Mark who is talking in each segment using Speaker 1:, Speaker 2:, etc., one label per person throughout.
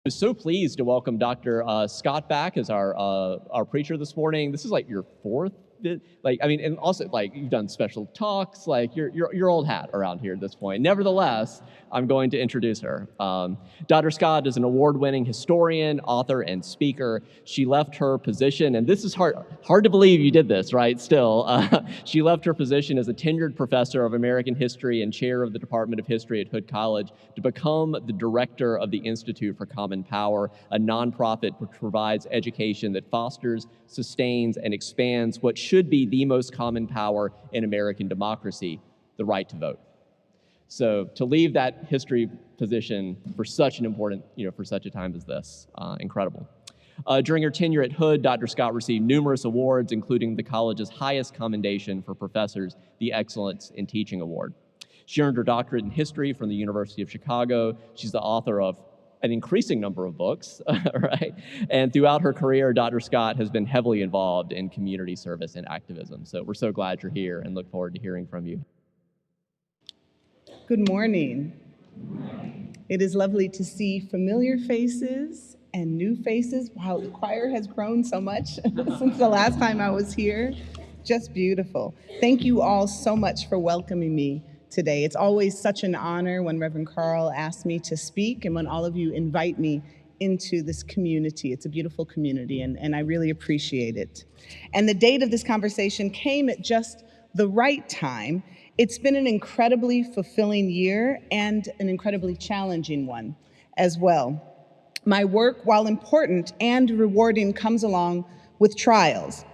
Speaker 1: I'm so pleased to welcome Dr. Scott back as our preacher this morning. This is like your fourth, and also like you've done special talks, like you're old hat around here at this point. Nevertheless, I'm going to introduce her. Dr. Scott is an award-winning historian, author, and speaker. She left her position, and this is hard to believe you did this, right? Still, she left her position as a tenured professor of American history and chair of the Department of History at Hood College to become the director of the Institute for Common Power, a nonprofit which provides education that fosters, sustains, and expands what should be the most common power in American democracy, the right to vote. So to leave that history position for such an important, for such a time as this, incredible. During her tenure at Hood, Dr. Scott received numerous awards, including the college's highest commendation for professors, the Excellence in Teaching Award. She earned her doctorate in history from the University of Chicago. She's the author of an increasing number of books, right? And throughout her career, Dr. Scott has been heavily involved in community service and activism. So we're so glad you're here and look forward to hearing from you.
Speaker 2: Good morning. It is lovely to see familiar faces and new faces. Wow, the choir has grown so much since the last time I was here. Just beautiful. Thank you all so much for welcoming me today. It's always such an honor when Reverend Carl asks me to speak and when all of you invite me into this community. It's a beautiful community, and I really appreciate it. And the date of this conversation came at just the right time. It's been an incredibly fulfilling year and an incredibly challenging one as well. My work, while important and rewarding, comes along with trials.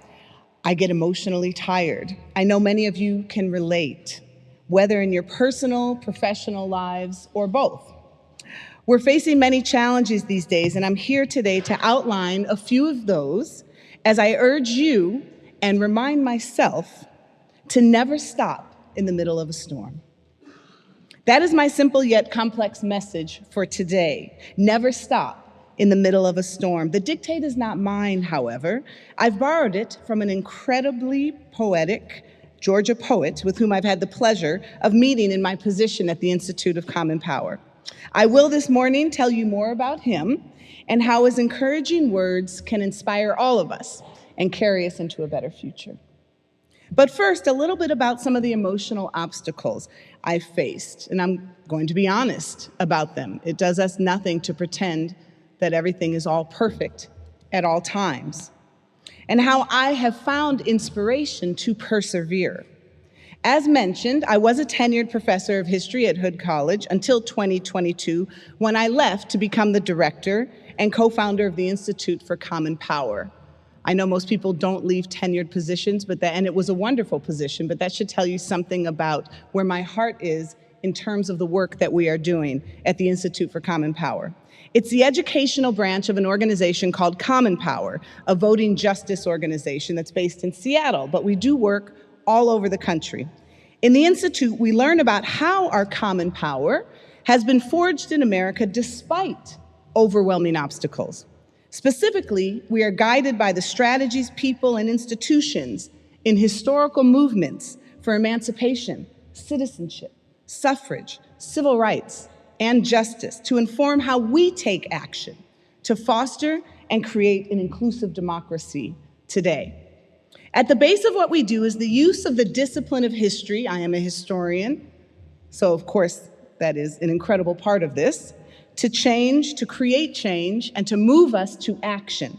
Speaker 2: I get emotionally tired. I know many of you can relate, whether in your personal, professional lives, or both. We're facing many challenges these days, and I'm here today to outline a few of those as I urge you and remind myself to never stop in the middle of a storm. That is my simple yet complex message for today. Never stop in the middle of a storm. The dictate is not mine, however. I've borrowed it from an incredibly poetic Georgia poet with whom I've had the pleasure of meeting in my position at the Institute of Common Power. I will this morning tell you more about him and how his encouraging words can inspire all of us and carry us into a better future. But first, a little bit about some of the emotional obstacles I've faced, and I'm going to be honest about them. It does us nothing to pretend that everything is all perfect at all times, and how I have found inspiration to persevere. As mentioned, I was a tenured professor of history at Hood College until 2022, when I left to become the director and co-founder of the Institute for Common Power. I know most people don't leave tenured positions, and it was a wonderful position, but that should tell you something about where my heart is in terms of the work that we are doing at the Institute for Common Power. It's the educational branch of an organization called Common Power, a voting justice organization that's based in Seattle, but we do work all over the country. In the Institute, we learn about how our common power has been forged in America despite overwhelming obstacles. Specifically, we are guided by the strategies, people, and institutions in historical movements for emancipation, citizenship, suffrage, civil rights, and justice to inform how we take action to foster and create an inclusive democracy today. At the base of what we do is the use of the discipline of history. I am a historian, so of course that is an incredible part of this, to change, to create change, and to move us to action.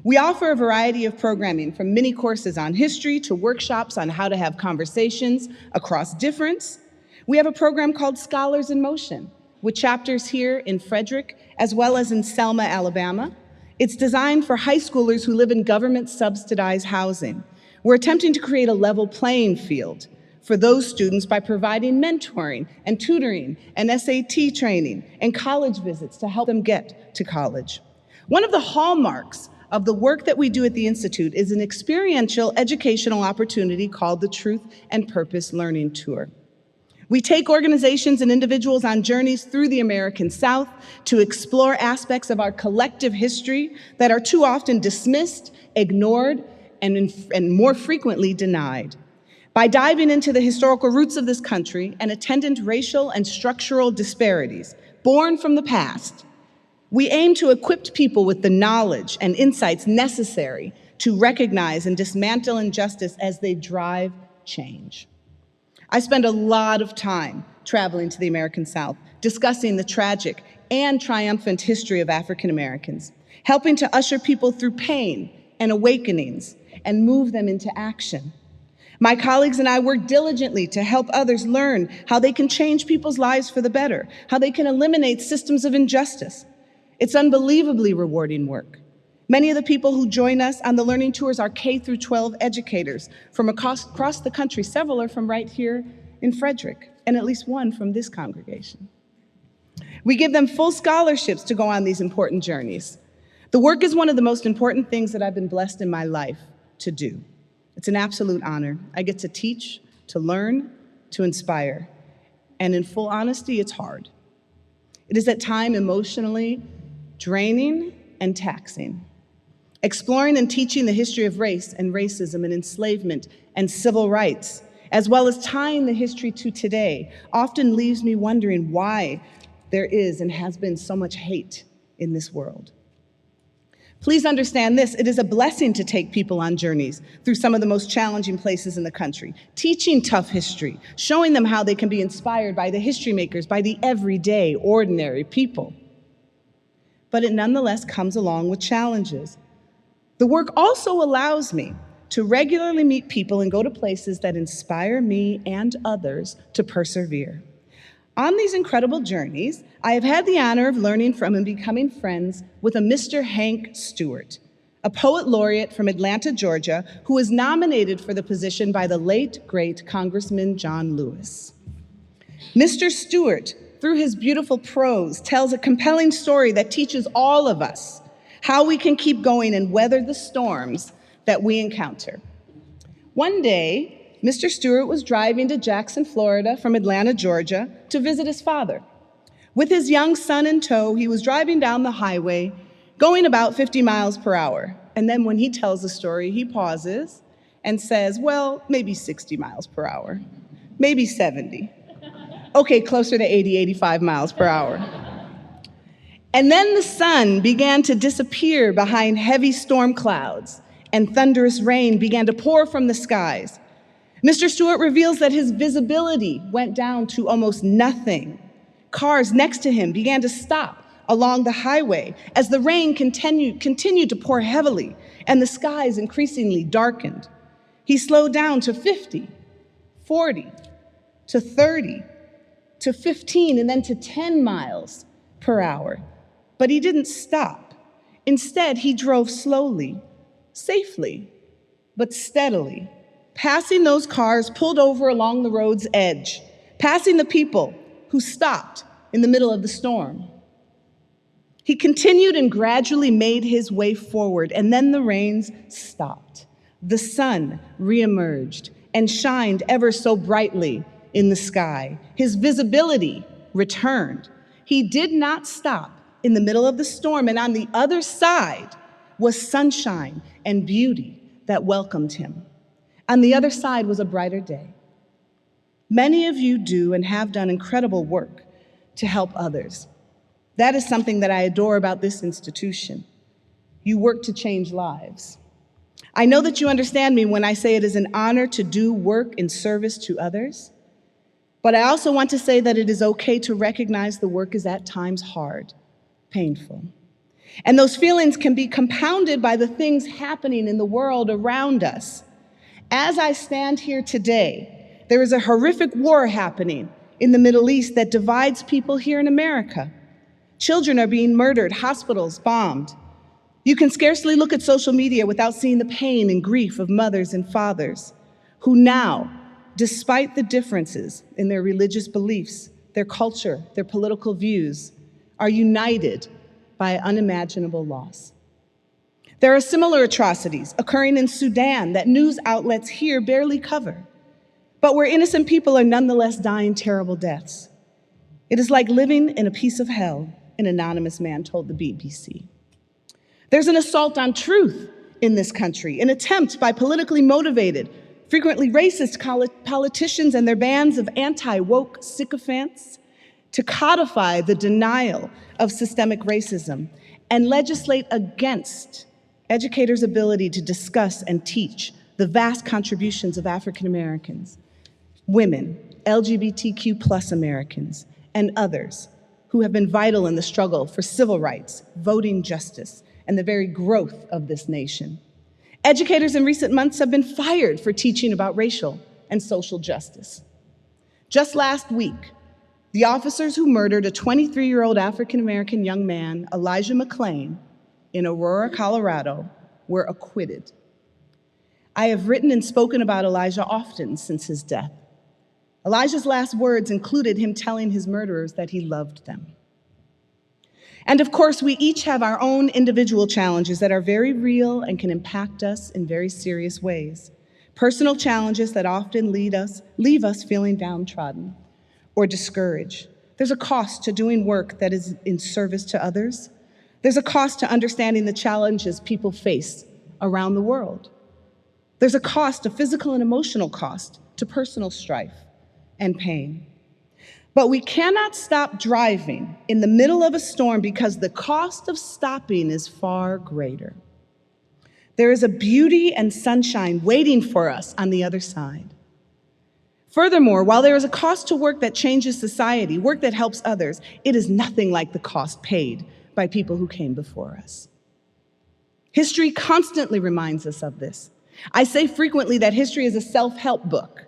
Speaker 2: We offer a variety of programming, from mini courses on history to workshops on how to have conversations across difference. We have a program called Scholars in Motion, with chapters here in Frederick, as well as in Selma, Alabama. It's designed for high schoolers who live in government-subsidized housing. We're attempting to create a level playing field for those students by providing mentoring and tutoring and SAT training and college visits to help them get to college. One of the hallmarks of the work that we do at the Institute is an experiential educational opportunity called the Truth and Purpose Learning Tour. We take organizations and individuals on journeys through the American South to explore aspects of our collective history that are too often dismissed, ignored, and more frequently denied. By diving into the historical roots of this country and attendant racial and structural disparities born from the past, We aim to equip people with the knowledge and insights necessary to recognize and dismantle injustice as they drive change. I spend a lot of time traveling to the American South, discussing the tragic and triumphant history of African Americans, helping to usher people through pain and awakenings and move them into action. My colleagues and I work diligently to help others learn how they can change people's lives for the better, how they can eliminate systems of injustice. It's unbelievably rewarding work. Many of the people who join us on the learning tours are K-12 educators from across the country. Several are from right here in Frederick, and at least one from this congregation. We give them full scholarships to go on these important journeys. The work is one of the most important things that I've been blessed in my life to do. It's an absolute honor. I get to teach, to learn, to inspire. And in full honesty, it's hard. It is at times emotionally draining and taxing. Exploring and teaching the history of race and racism and enslavement and civil rights, as well as tying the history to today, often leaves me wondering why there is and has been so much hate in this world. Please understand this, it is a blessing to take people on journeys through some of the most challenging places in the country, teaching tough history, showing them how they can be inspired by the history makers, by the everyday, ordinary people. But it nonetheless comes along with challenges. The work also allows me to regularly meet people and go to places that inspire me and others to persevere. On these incredible journeys, I have had the honor of learning from and becoming friends with a Mr. Hank Stewart, a poet laureate from Atlanta, Georgia, who was nominated for the position by the late, great Congressman John Lewis. Mr. Stewart, through his beautiful prose, tells a compelling story that teaches all of us how we can keep going and weather the storms that we encounter. One day, Mr. Stewart was driving to Jackson, Florida from Atlanta, Georgia, to visit his father. With his young son in tow, he was driving down the highway, going about 50 miles per hour. And then when he tells the story, he pauses and says, well, maybe 60 miles per hour, maybe 70. Okay, closer to 80, 85 miles per hour. And then the sun began to disappear behind heavy storm clouds, and thunderous rain began to pour from the skies. Mr. Stewart reveals that his visibility went down to almost nothing. Cars next to him began to stop along the highway as the rain continued to pour heavily and the skies increasingly darkened. He slowed down to 50, 40, to 30, to 15, and then to 10 miles per hour. But he didn't stop. Instead, he drove slowly, safely, but steadily, passing those cars pulled over along the road's edge, passing the people who stopped in the middle of the storm. He continued and gradually made his way forward, and then the rains stopped. The sun reemerged and shined ever so brightly in the sky. His visibility returned. He did not stop in the middle of the storm, and on the other side was sunshine and beauty that welcomed him. On the other side was a brighter day. Many of you do and have done incredible work to help others. That is something that I adore about this institution. You work to change lives. I know that you understand me when I say it is an honor to do work in service to others, but I also want to say that it is okay to recognize the work is at times hard, painful. And those feelings can be compounded by the things happening in the world around us. As I stand here today, there is a horrific war happening in the Middle East that divides people here in America. Children are being murdered, hospitals bombed. You can scarcely look at social media without seeing the pain and grief of mothers and fathers who now, despite the differences in their religious beliefs, their culture, their political views, are united by unimaginable loss. There are similar atrocities occurring in Sudan that news outlets here barely cover, but where innocent people are nonetheless dying terrible deaths. It is like living in a piece of hell, an anonymous man told the BBC. There's an assault on truth in this country, an attempt by politically motivated, frequently racist politicians and their bands of anti-woke sycophants to codify the denial of systemic racism and legislate against educators' ability to discuss and teach the vast contributions of African Americans, women, LGBTQ+ Americans, and others who have been vital in the struggle for civil rights, voting justice, and the very growth of this nation. Educators in recent months have been fired for teaching about racial and social justice. Just last week, the officers who murdered a 23-year-old African-American young man, Elijah McClain, in Aurora, Colorado, were acquitted. I have written and spoken about Elijah often since his death. Elijah's last words included him telling his murderers that he loved them. And of course, we each have our own individual challenges that are very real and can impact us in very serious ways. Personal challenges that often leave us feeling downtrodden or discouraged. There's a cost to doing work that is in service to others. There's a cost to understanding the challenges people face around the world. There's a cost, a physical and emotional cost, to personal strife and pain. But we cannot stop driving in the middle of a storm because the cost of stopping is far greater. There is a beauty and sunshine waiting for us on the other side. Furthermore, while there is a cost to work that changes society, work that helps others, it is nothing like the cost paid by people who came before us. History constantly reminds us of this. I say frequently that history is a self-help book.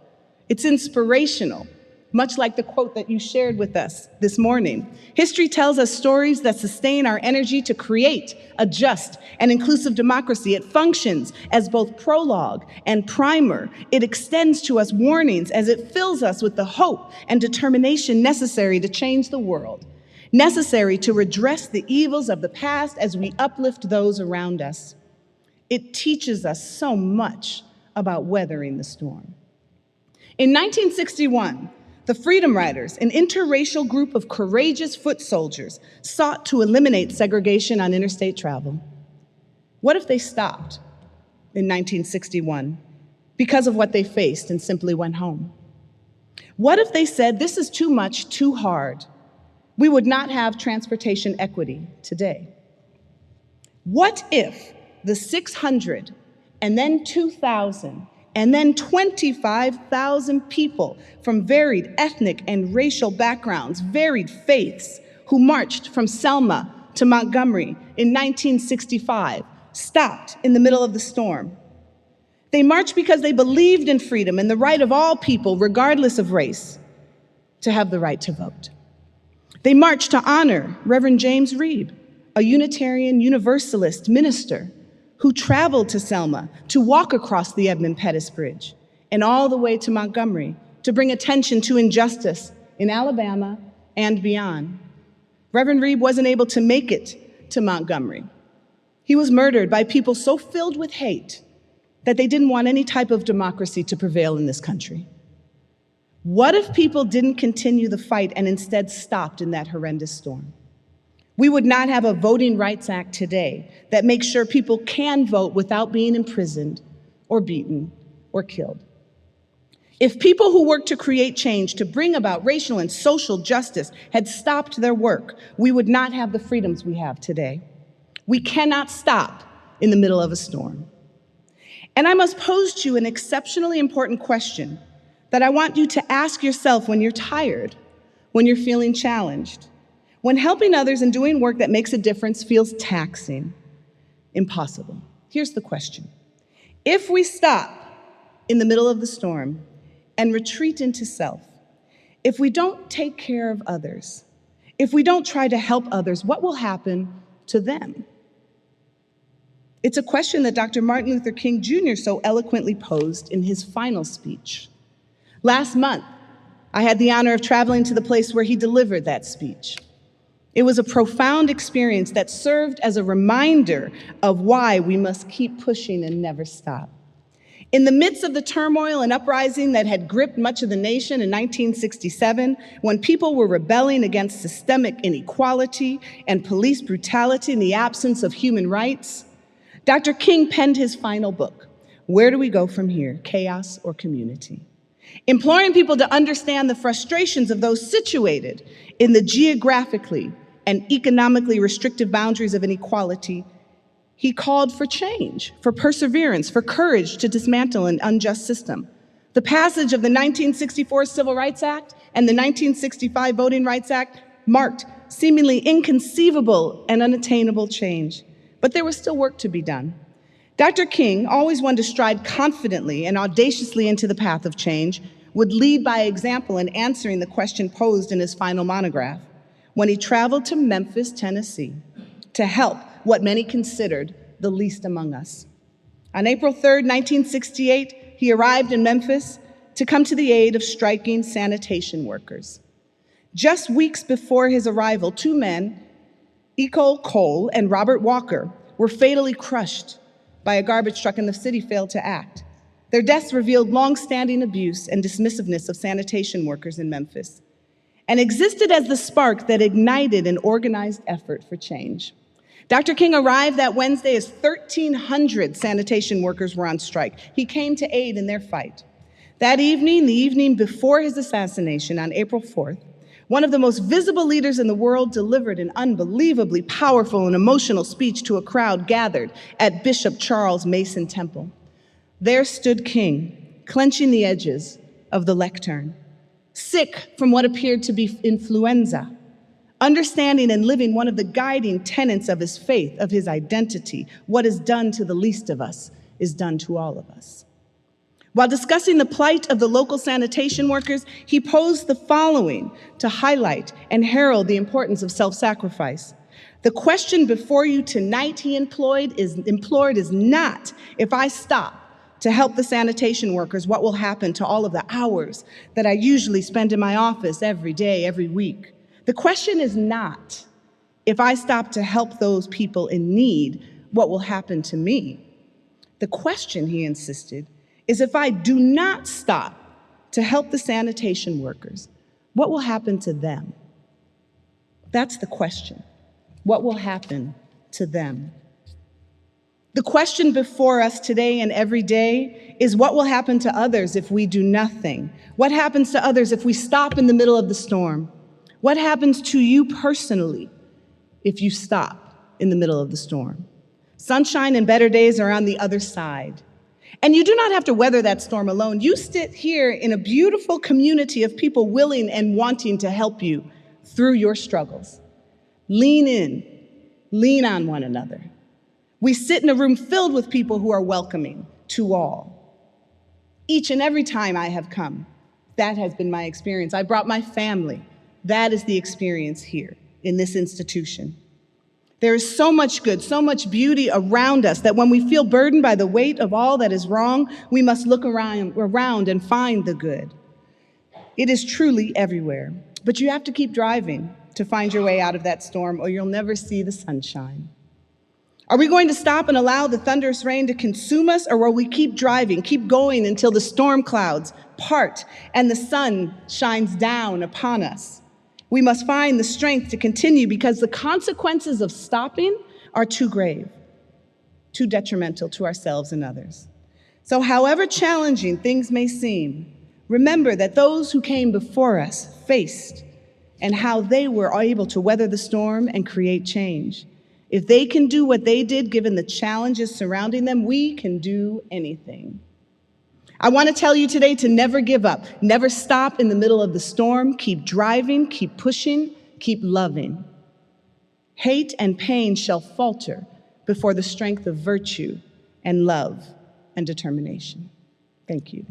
Speaker 2: It's inspirational, much like the quote that you shared with us this morning. History tells us stories that sustain our energy to create a just and inclusive democracy. It functions as both prologue and primer. It extends to us warnings as it fills us with the hope and determination necessary to change the world, necessary to redress the evils of the past as we uplift those around us. It teaches us so much about weathering the storm. In 1961, the Freedom Riders, an interracial group of courageous foot soldiers, sought to eliminate segregation on interstate travel. What if they stopped in 1961 because of what they faced and simply went home? What if they said, this is too much, too hard? We would not have transportation equity today. What if the 600 and then 2,000 and then 25,000 people from varied ethnic and racial backgrounds, varied faiths, who marched from Selma to Montgomery in 1965, stopped in the middle of the storm? They marched because they believed in freedom and the right of all people, regardless of race, to have the right to vote. They marched to honor Reverend James Reeb, a Unitarian Universalist minister who traveled to Selma to walk across the Edmund Pettus Bridge and all the way to Montgomery to bring attention to injustice in Alabama and beyond. Reverend Reeb wasn't able to make it to Montgomery. He was murdered by people so filled with hate that they didn't want any type of democracy to prevail in this country. What if people didn't continue the fight and instead stopped in that horrendous storm? We would not have a Voting Rights Act today that makes sure people can vote without being imprisoned or beaten or killed. If people who work to create change, to bring about racial and social justice, had stopped their work, we would not have the freedoms we have today. We cannot stop in the middle of a storm. And I must pose to you an exceptionally important question that I want you to ask yourself when you're tired, when you're feeling challenged, when helping others and doing work that makes a difference feels taxing, impossible. Here's the question. If we stop in the middle of the storm and retreat into self, if we don't take care of others, if we don't try to help others, what will happen to them? It's a question that Dr. Martin Luther King Jr. so eloquently posed in his final speech. Last month, I had the honor of traveling to the place where he delivered that speech. It was a profound experience that served as a reminder of why we must keep pushing and never stop. In the midst of the turmoil and uprising that had gripped much of the nation in 1967, when people were rebelling against systemic inequality and police brutality in the absence of human rights, Dr. King penned his final book, Where Do We Go From Here? Chaos or Community? imploring people to understand the frustrations of those situated in the geographically and economically restrictive boundaries of inequality. He called for change, for perseverance, for courage to dismantle an unjust system. The passage of the 1964 Civil Rights Act and the 1965 Voting Rights Act marked seemingly inconceivable and unattainable change. But there was still work to be done. Dr. King, always one to stride confidently and audaciously into the path of change, would lead by example in answering the question posed in his final monograph when he traveled to Memphis, Tennessee, to help what many considered the least among us. On April 3rd, 1968, he arrived in Memphis to come to the aid of striking sanitation workers. Just weeks before his arrival, two men, Ecole Cole and Robert Walker, were fatally crushed by a garbage truck and the city failed to act. Their deaths revealed long-standing abuse and dismissiveness of sanitation workers in Memphis and existed as the spark that ignited an organized effort for change. Dr. King arrived that Wednesday as 1,300 sanitation workers were on strike. He came to aid in their fight. That evening, the evening before his assassination on April 4th, one of the most visible leaders in the world delivered an unbelievably powerful and emotional speech to a crowd gathered at Bishop Charles Mason Temple. There stood King, clenching the edges of the lectern, sick from what appeared to be influenza, understanding and living one of the guiding tenets of his faith, of his identity. What is done to the least of us is done to all of us. While discussing the plight of the local sanitation workers, he posed the following to highlight and herald the importance of self-sacrifice. The question before you tonight, he implored, is not, if I stop to help the sanitation workers, what will happen to all of the hours that I usually spend in my office every day, every week? The question is not, if I stop to help those people in need, what will happen to me? The question, he insisted, is if I do not stop to help the sanitation workers, what will happen to them? That's the question. What will happen to them? The question before us today and every day is what will happen to others if we do nothing? What happens to others if we stop in the middle of the storm? What happens to you personally if you stop in the middle of the storm? Sunshine and better days are on the other side. And you do not have to weather that storm alone. You sit here in a beautiful community of people willing and wanting to help you through your struggles. Lean in, lean on one another. We sit in a room filled with people who are welcoming to all. Each and every time I have come, that has been my experience. I brought my family. That is the experience here in this institution. There is so much good, so much beauty around us that when we feel burdened by the weight of all that is wrong, we must look around and find the good. It is truly everywhere, but you have to keep driving to find your way out of that storm or you'll never see the sunshine. Are we going to stop and allow the thunderous rain to consume us, or will we keep driving, keep going until the storm clouds part and the sun shines down upon us? We must find the strength to continue because the consequences of stopping are too grave, too detrimental to ourselves and others. So however challenging things may seem, remember that those who came before us faced and how they were able to weather the storm and create change. If they can do what they did, given the challenges surrounding them, we can do anything. I want to tell you today to never give up, never stop in the middle of the storm, keep driving, keep pushing, keep loving. Hate and pain shall falter before the strength of virtue and love and determination. Thank you.